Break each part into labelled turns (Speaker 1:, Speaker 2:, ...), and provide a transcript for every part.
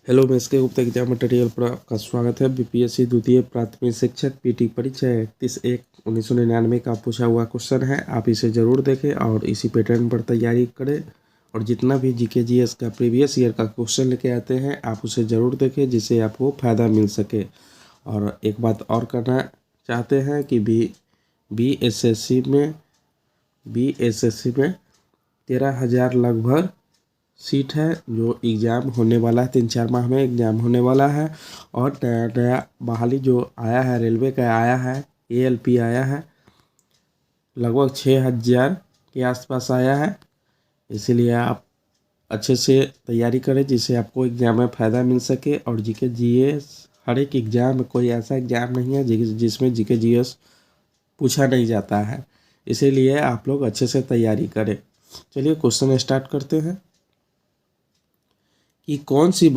Speaker 1: Hello, मैं इसके Gupta exam material पर आपका स्वागत है। बीपीएससी द्वितीय प्राथमिक शिक्षक पीटी परीक्षा 31/1/1999 का पूछा हुआ क्वेश्चन है। आप इसे ज़रूर देखें और इसी पैटर्न पर तैयारी करें। और जितना भी जीके जीएस का प्रीवियस ईयर का क्वेश्चन लेके आते हैं आप उसे ज़रूर देखें, जिससे आपको फ़ायदा मिल सके। और एक बात और करना चाहते हैं कि बीएसएससी में 13,000 लगभग सीट है जो एग्ज़ाम होने वाला है। 3-4 माह में एग्ज़ाम होने वाला है। और नया नया बहाली जो आया है, रेलवे का आया है, एएलपी आया है, लगभग 6,000 के आसपास आया है। इसीलिए आप अच्छे से तैयारी करें, जिससे आपको एग्ज़ाम में फ़ायदा मिल सके। और जीके जीएस हर एक एग्ज़ाम में, कोई ऐसा एग्ज़ाम नहीं है जिसमें जीके जीएस पूछा नहीं जाता है। इसीलिए आप लोग अच्छे से तैयारी करें। चलिए क्वेश्चन स्टार्ट करते हैं कि कौन सी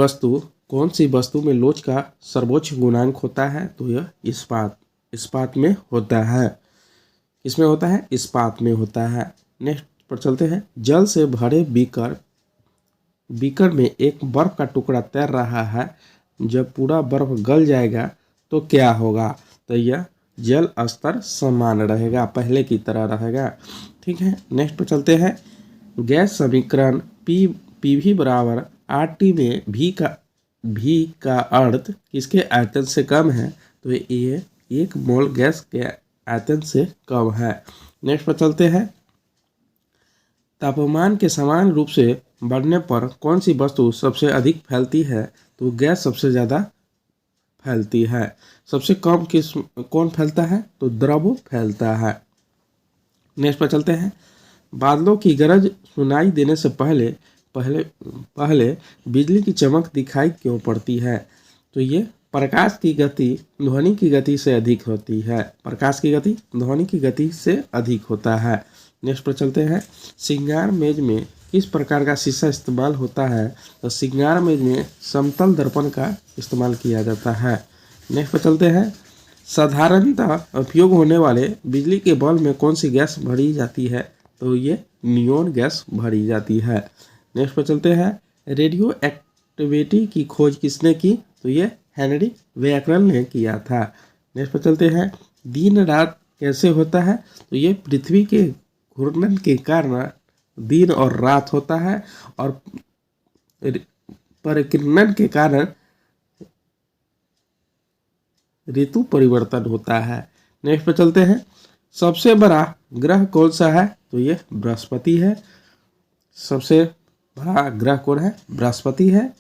Speaker 1: वस्तु में लोच का सर्वोच्च गुणांक होता है। तो यह इस्पात में होता है। किसमें होता है? इस्पात में होता है। नेक्स्ट पर चलते हैं। जल से भरे बीकर में एक बर्फ का टुकड़ा तैर रहा है। जब पूरा बर्फ गल जाएगा तो क्या होगा? तो यह जल स्तर समान रहेगा, पहले की तरह रहेगा। ठीक है, नेक्स्ट पर चलते हैं। गैस समीकरण पीवी बराबर आरटी में भी का अर्थ किसके आयतन से कम है? तो ये 1 मोल गैस के आयतन से कम है। नेक्स्ट पर चलते हैं। तापमान के समान रूप से बढ़ने पर कौन सी वस्तु सबसे अधिक फैलती है? तो गैस सबसे ज़्यादा फैलती है। सबसे कम कौन फैलता है? तो द्रव फैलता है। नेक्स्ट पर चलते हैं। बादलों की गरज सुनाई देने से पहले बिजली की चमक दिखाई क्यों पड़ती है? तो ये प्रकाश की गति ध्वनि की गति से अधिक होती है। प्रकाश की गति ध्वनि की गति से अधिक होता है। नेक्स्ट पर चलते हैं। श्रृंगार मेज में किस प्रकार का शीशा इस्तेमाल होता है? तो श्रृंगार मेज में समतल दर्पण का इस्तेमाल किया जाता है। नेक्स्ट पर चलते हैं। साधारणतः उपयोग होने वाले बिजली के बल्ब में कौन सी गैस भरी जाती है? तो ये नियोन गैस भरी जाती है। नेक्स्ट पर चलते हैं। रेडियो एक्टिविटी की खोज किसने की? तो ये हेनरी बेकरल ने किया था। नेक्स्ट पर चलते हैं। दिन रात कैसे होता है? तो ये पृथ्वी के घूर्णन के कारण दिन और रात होता है, और परिक्रणन के कारण ऋतु परिवर्तन होता है। नेक्स्ट पर चलते हैं। सबसे बड़ा ग्रह कौन सा है? तो ये बृहस्पति है। सबसे बड़ा ग्रह कौन है? बृहस्पति है।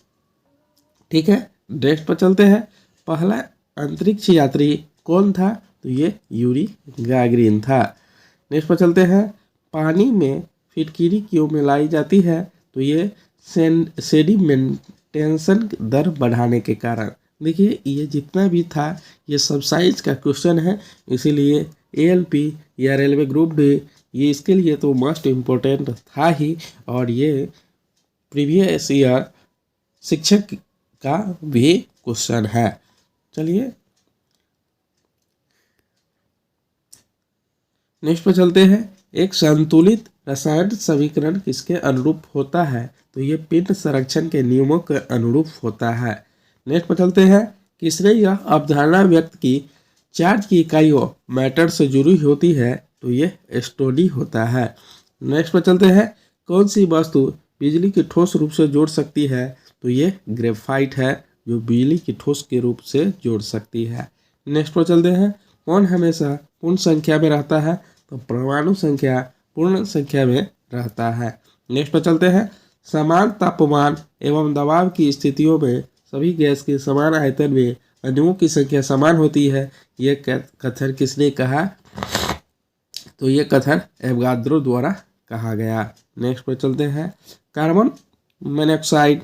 Speaker 1: ठीक है, नेक्स्ट पर चलते हैं। पहला अंतरिक्ष यात्री कौन था? तो ये यूरी गागरिन था। नेक्स्ट पर चलते हैं। पानी में फिटकिरी क्यों मिलाई जाती है? तो ये सेडिमेंटेशन दर बढ़ाने के कारण। देखिए, ये जितना भी था ये सब साइंस का क्वेश्चन है, इसीलिए एएलपी या रेलवे ग्रुप डी ये इसके लिए तो मोस्ट इम्पोर्टेंट था ही। और ये प्रीवियस ईयर शिक्षक का भी क्वेश्चन है। चलिए नेक्स्ट पर चलते हैं। एक संतुलित रसायन समीकरण किसके अनुरूप होता है? तो ये पिंड संरक्षण के नियमों के अनुरूप होता है। नेक्स्ट पर चलते हैं। किसने यह अवधारणा व्यक्त की चार्ज की इकाइयों मैटर से जुड़ी होती है? तो ये स्टोडी होता है। नेक्स्ट पर चलते हैं। कौन सी वस्तु बिजली की ठोस रूप से जोड़ सकती है? तो ये ग्रेफाइट है जो बिजली की ठोस के रूप से जोड़ सकती है। नेक्स्ट पर चलते हैं। कौन हमेशा पूर्ण संख्या में रहता है? तो परमाणु संख्या पूर्ण संख्या में रहता है। नेक्स्ट पर चलते हैं। समान तापमान एवं दबाव की स्थितियों में सभी गैस के समान आयतन में अणुओं की संख्या समान होती है। यह कथन किसने कहा? तो ये कथन एवोगाद्रो द्वारा कहा गया। नेक्स्ट पर चलते हैं। कार्बन मोनोऑक्साइड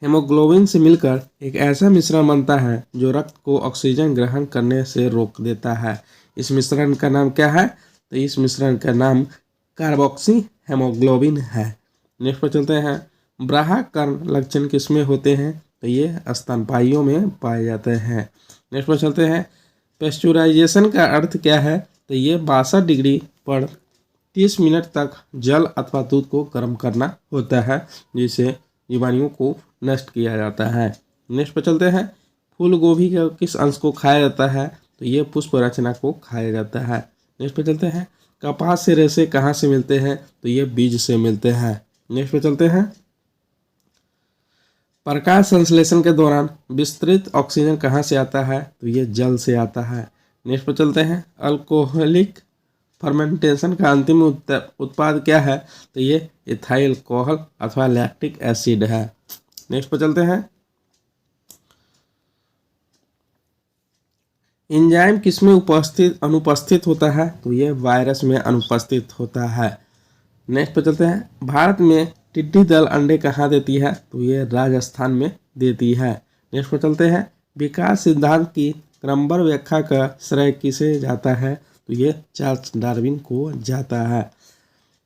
Speaker 1: हेमोग्लोबिन से मिलकर एक ऐसा मिश्रण बनता है जो रक्त को ऑक्सीजन ग्रहण करने से रोक देता है। इस मिश्रण का नाम क्या है? तो इस मिश्रण का नाम कार्बोक्सी हेमोग्लोबिन है। नेक्स्ट पर चलते हैं। ब्राहा कर्ण लक्षण किसमें होते हैं? तो ये स्तनपायियों में पाए जाते हैं। नेक्स्ट पर चलते हैं। पेस्चुराइजेशन का अर्थ क्या है? तो ये 62 डिग्री पर 30 मिनट तक जल अथवा दूध को गर्म करना होता है, जिसे जीवाणुओं को नष्ट किया जाता है। नेक्स्ट पर चलते हैं, फूल गोभी के किस अंश को खाया जाता है? तो ये पुष्प रचना को खाया जाता है। नेक्स्ट पे चलते हैं, कपास से रेशे कहाँ से मिलते हैं? तो ये बीज से मिलते हैं। नेक्स्ट पे चलते हैं, प्रकाश संश्लेषण के दौरान विस्तृत ऑक्सीजन कहाँ से आता है? तो ये जल से आता है। नेक्स्ट पे चलते हैं, अल्कोहलिक फर्मेंटेशन का अंतिम उत्पाद क्या है? तो ये इथाइल अल्कोहल अथवा लैक्टिक एसिड है। नेक्स्ट पे चलते हैं, एंजाइम किसमें अनुपस्थित होता है? तो ये वायरस में अनुपस्थित होता है। नेक्स्ट पे चलते हैं, भारत में टिड्डी दल अंडे कहाँ देती है? तो ये राजस्थान में देती है। नेक्स्ट पे चलते हैं, विकास सिद्धांत की क्रमबद्ध व्याख्या का श्रेय किसे जाता है? तो ये चार्ल्स डार्विन को जाता है।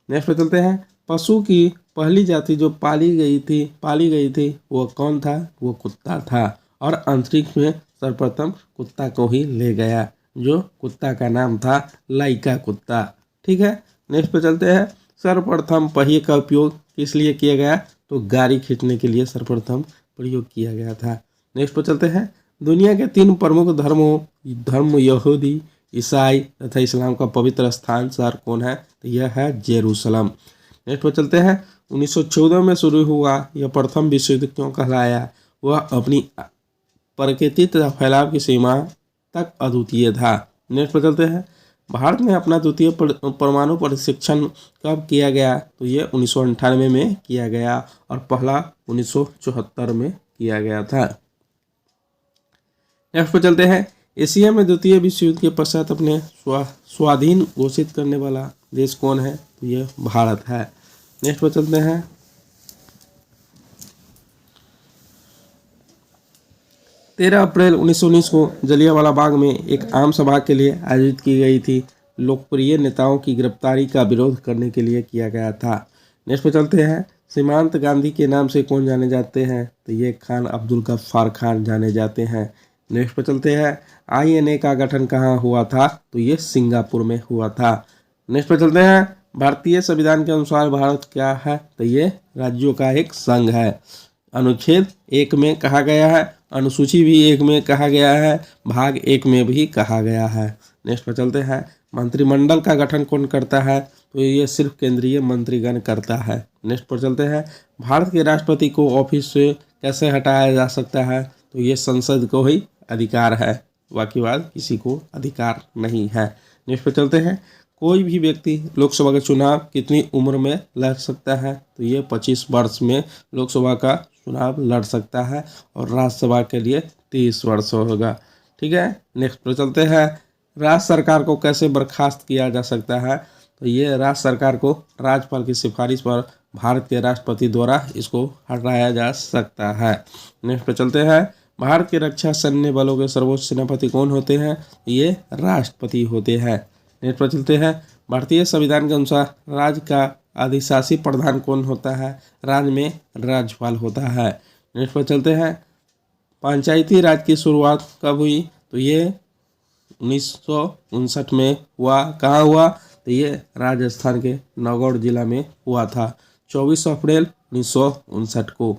Speaker 1: नेक्स्ट पे चलते हैं, पशु की पहली जाति जो पाली गई थी वो कौन था? वो कुत्ता था, और अंतरिक्ष में सर्वप्रथम कुत्ता को ही ले गया, जो कुत्ता का नाम था लाइका कुत्ता। ठीक है। नेक्स्ट पे चलते हैं, सर्वप्रथम पहिए का उपयोग किस लिए किया गया? तो गाड़ी खींचने के लिए सर्वप्रथम प्रयोग किया गया था। नेक्स्ट पे चलते हैं, दुनिया के 3 प्रमुख धर्म यहूदी, ईसाई तथा इस्लाम का पवित्र स्थान शहर कौन है? तो यह है जेरूसलम। नेक्स्ट पे चलते हैं, 1914 में शुरू हुआ यह प्रथम विश्व युद्ध क्यों कहलाया? वह अपनी प्रकृति तथा फैलाव की सीमा तक अद्वितीय था। नेक्स्ट पर चलते हैं, भारत में अपना द्वितीय परमाणु परीक्षण कब किया गया? तो ये 1998 में किया गया, और पहला 1974 में किया गया था। नेक्स्ट पर चलते हैं, एशिया में द्वितीय विश्व युद्ध के पश्चात अपने स्वाधीन घोषित करने वाला देश कौन है? तो ये भारत है। नेक्स्ट पर चलते हैं, 13 अप्रैल 1919 को जलियांवाला बाग में एक आम सभा के लिए आयोजित की गई थी। लोकप्रिय नेताओं की गिरफ्तारी का विरोध करने के लिए किया गया था। नेक्स्ट पे चलते हैं, सीमांत गांधी के नाम से कौन जाने जाते हैं? तो ये खान अब्दुल गफ्फार खान जाने जाते हैं। नेक्स्ट पे चलते हैं, INA का गठन कहाँ हुआ था? तो ये सिंगापुर में हुआ था। नेक्स्ट पे चलते हैं, भारतीय संविधान के अनुसार भारत क्या है? तो ये राज्यों का एक संघ है। अनुच्छेद 1 में कहा गया है, अनुसूची भी 1 में कहा गया है, भाग 1 में भी कहा गया है। नेक्स्ट पर चलते हैं, मंत्रिमंडल का गठन कौन करता है? तो ये सिर्फ केंद्रीय मंत्रीगण करता है। नेक्स्ट पर चलते हैं, भारत के राष्ट्रपति को ऑफिस से कैसे हटाया जा सकता है? तो ये संसद को ही अधिकार है, बाकी बात किसी को अधिकार नहीं है। नेक्स्ट पर चलते हैं, कोई भी व्यक्ति लोकसभा का चुनाव कितनी उम्र में लड़ सकता है? तो ये 25 वर्ष में लोकसभा का चुनाव लड़ सकता है, और राज्यसभा के लिए 30 वर्ष होगा। ठीक है। नेक्स्ट पर चलते हैं, राज्य सरकार को कैसे बर्खास्त किया जा सकता है? तो ये राज्य सरकार को राज्यपाल की सिफारिश पर भारत के राष्ट्रपति द्वारा इसको हटाया जा सकता है। नेक्स्ट पर चलते हैं, भारत के रक्षा सैन्य बलों के सर्वोच्च सेनापति कौन होते हैं? ये राष्ट्रपति होते हैं। नेक्स्ट पर चलते हैं, भारतीय संविधान के अनुसार राज्य का अधिशासी प्रधान कौन होता है? राज्य में राज्यपाल होता है। नेक्स्ट पर चलते हैं, पंचायती राज की शुरुआत कब हुई? तो ये 1959 में हुआ। कहाँ हुआ? तो ये राजस्थान के नौगढ़ जिला में हुआ था, 24 अप्रैल 1959 को।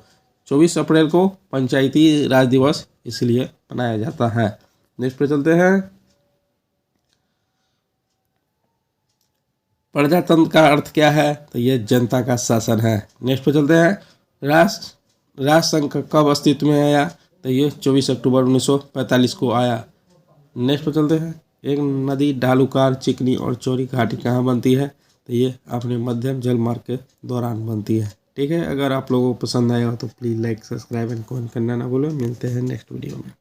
Speaker 1: 24 अप्रैल को पंचायती राज दिवस इसलिए मनाया जाता है। नेक्स्ट पे चलते हैं, प्रजातंत्र का अर्थ क्या है? तो ये जनता का शासन है। नेक्स्ट पे चलते हैं, राष्ट्र संघ कब अस्तित्व में आया? तो ये 24 अक्टूबर 1945 को आया। नेक्स्ट पे चलते हैं, एक नदी ढालूकार, चिकनी और चौड़ी घाटी कहाँ बनती है? तो ये अपने मध्यम जल मार्ग के दौरान बनती है। ठीक है। अगर आप लोगों को पसंद आया हो तो please like, subscribe and comment करना ना भूलो। मिलते हैं नेक्स्ट वीडियो में।